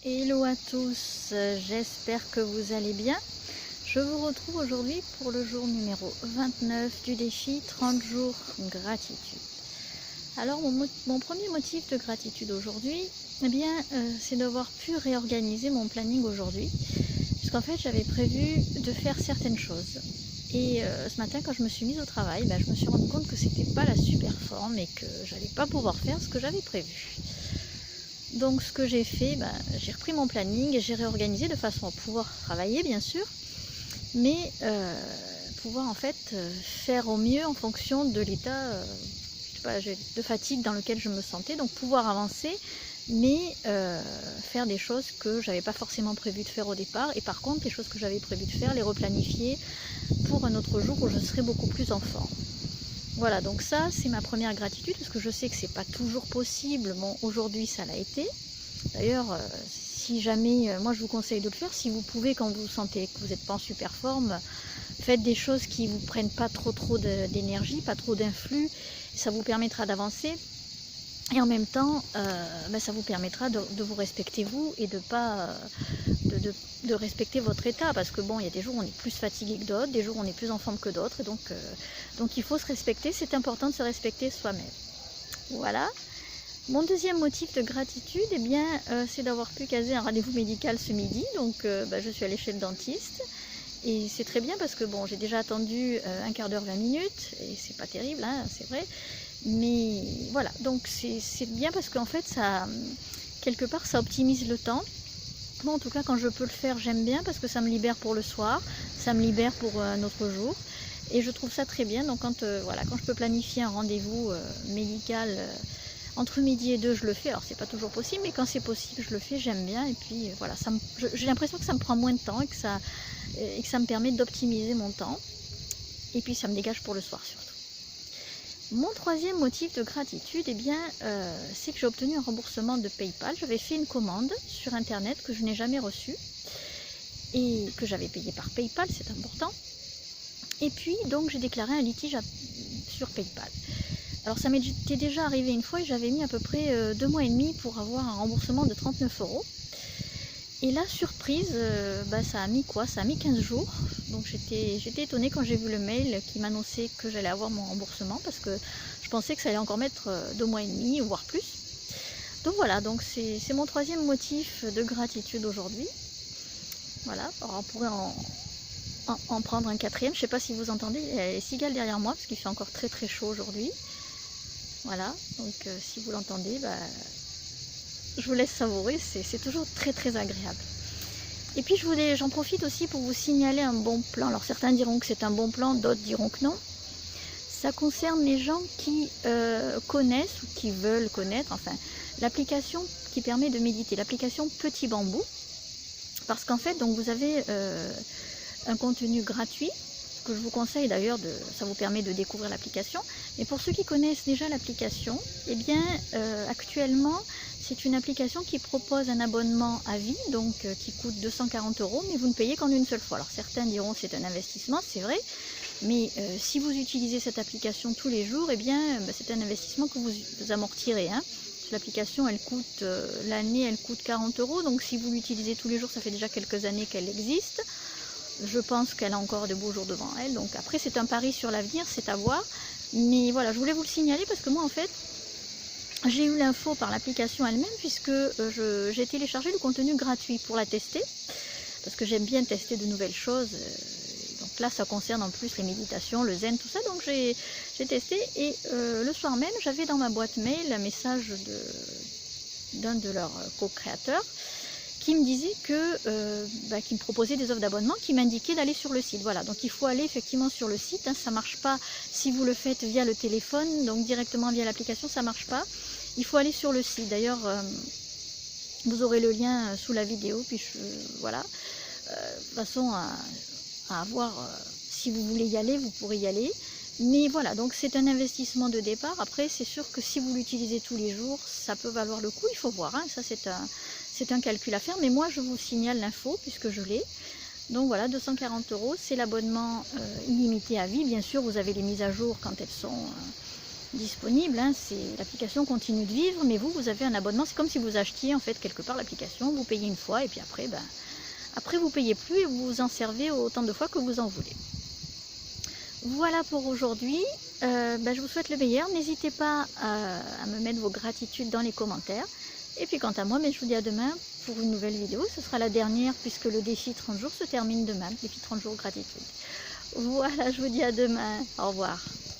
Hello à tous, j'espère que vous allez bien. Je vous retrouve aujourd'hui pour le jour numéro 29 du défi 30 jours gratitude. Alors mon premier motif de gratitude aujourd'hui, c'est d'avoir pu réorganiser mon planning aujourd'hui. Puisqu'en fait j'avais prévu de faire certaines choses. Et ce matin quand je me suis mise au travail, je me suis rendu compte que c'était pas la super forme et que j'allais pas pouvoir faire ce que j'avais prévu. Donc ce que j'ai fait, j'ai repris mon planning et j'ai réorganisé de façon à pouvoir travailler bien sûr, mais pouvoir en fait faire au mieux en fonction de l'état de fatigue dans lequel je me sentais, donc pouvoir avancer, mais faire des choses que j'avais pas forcément prévu de faire au départ, et par contre les choses que j'avais prévu de faire, les replanifier pour un autre jour où je serai beaucoup plus en forme. Voilà, donc ça c'est ma première gratitude, parce que je sais que c'est pas toujours possible. Bon, aujourd'hui ça l'a été. D'ailleurs, si jamais, moi je vous conseille de le faire, si vous pouvez, quand vous sentez que vous n'êtes pas en super forme, faites des choses qui ne vous prennent pas trop d'énergie, pas trop d'influx, ça vous permettra d'avancer. Et en même temps, ça vous permettra de vous respecter vous et de respecter votre état. Parce que bon, il y a des jours où on est plus fatigué que d'autres, des jours où on est plus en forme que d'autres. Et donc il faut se respecter, c'est important de se respecter soi-même. Voilà. Mon deuxième motif de gratitude, c'est d'avoir pu caser un rendez-vous médical ce midi. Donc je suis allée chez le dentiste. Et c'est très bien parce que bon, j'ai déjà attendu un quart d'heure, 20 minutes. Et c'est pas terrible, hein, c'est vrai. Mais voilà, donc c'est bien parce qu'en fait, quelque part, ça optimise le temps. Moi, en tout cas, quand je peux le faire, j'aime bien parce que ça me libère pour le soir, ça me libère pour un autre jour. Et je trouve ça très bien. Donc quand je peux planifier un rendez-vous médical entre midi et 2, je le fais. Alors c'est pas toujours possible, mais quand c'est possible, je le fais, j'aime bien. Et puis voilà, j'ai l'impression que ça me prend moins de temps et que ça me permet d'optimiser mon temps. Et puis ça me dégage pour le soir surtout. Mon troisième motif de gratitude, c'est que j'ai obtenu un remboursement de PayPal. J'avais fait une commande sur internet que je n'ai jamais reçue et que j'avais payé par PayPal, c'est important. Et puis donc j'ai déclaré un litige sur PayPal. Alors ça m'était déjà arrivé une fois et j'avais mis à peu près 2 mois et demi pour avoir un remboursement de 39 €. Et là, surprise, ça a mis quoi? Ça a mis 15 jours. Donc j'étais étonnée quand j'ai vu le mail qui m'annonçait que j'allais avoir mon remboursement, parce que je pensais que ça allait encore mettre 2 mois et demi, voire plus. Donc voilà, donc c'est mon troisième motif de gratitude aujourd'hui. Voilà, alors on pourrait en prendre un quatrième. Je ne sais pas si vous entendez, il y a les cigales derrière moi, parce qu'il fait encore très très chaud aujourd'hui. Voilà, donc si vous l'entendez, je vous laisse savourer, c'est toujours très très agréable. Et puis j'en profite aussi pour vous signaler un bon plan. Alors certains diront que c'est un bon plan, d'autres diront que non. Ça concerne les gens qui connaissent ou qui veulent connaître, l'application qui permet de méditer, l'application Petit Bambou. Parce qu'en fait, donc vous avez un contenu gratuit que je vous conseille d'ailleurs, ça vous permet de découvrir l'application. Mais pour ceux qui connaissent déjà l'application, actuellement, c'est une application qui propose un abonnement à vie, donc qui coûte 240 €, mais vous ne payez qu'en une seule fois. Alors certains diront que c'est un investissement, c'est vrai, mais si vous utilisez cette application tous les jours, c'est un investissement que vous amortirez. L'application, elle coûte, l'année, elle coûte 40 €, donc si vous l'utilisez tous les jours, ça fait déjà quelques années qu'elle existe. Je pense qu'elle a encore de beaux jours devant elle. Donc après, c'est un pari sur l'avenir, c'est à voir. Mais voilà, je voulais vous le signaler parce que moi, en fait, j'ai eu l'info par l'application elle-même, puisque j'ai téléchargé le contenu gratuit pour la tester. Parce que j'aime bien tester de nouvelles choses. Donc là, ça concerne en plus les méditations, le zen, tout ça. Donc j'ai testé. Et le soir même, j'avais dans ma boîte mail un message d'un de leurs co-créateurs qui me disait qui me proposait des offres d'abonnement, qui m'indiquait d'aller sur le site. Voilà, donc il faut aller effectivement sur le site, ça ne marche pas si vous le faites via le téléphone, donc directement via l'application, ça ne marche pas. Il faut aller sur le site. D'ailleurs, vous aurez le lien sous la vidéo, puis voilà. De façon à voir, si vous voulez y aller, vous pourrez y aller. Mais voilà, donc c'est un investissement de départ. Après, c'est sûr que si vous l'utilisez tous les jours, ça peut valoir le coup, il faut voir. Ça, c'est un calcul à faire, mais moi, je vous signale l'info, puisque je l'ai. Donc voilà, 240 €, c'est l'abonnement illimité à vie. Bien sûr, vous avez les mises à jour quand elles sont disponible, hein, l'application continue de vivre, mais vous avez un abonnement. C'est comme si vous achetiez en fait quelque part l'application, vous payez une fois et puis après, après vous payez plus et vous vous en servez autant de fois que vous en voulez. Voilà pour aujourd'hui. Je vous souhaite le meilleur. N'hésitez pas à me mettre vos gratitudes dans les commentaires. Et puis quant à moi, je vous dis à demain pour une nouvelle vidéo. Ce sera la dernière puisque le défi 30 jours se termine demain. Défi 30 jours gratitude. Voilà, je vous dis à demain. Au revoir.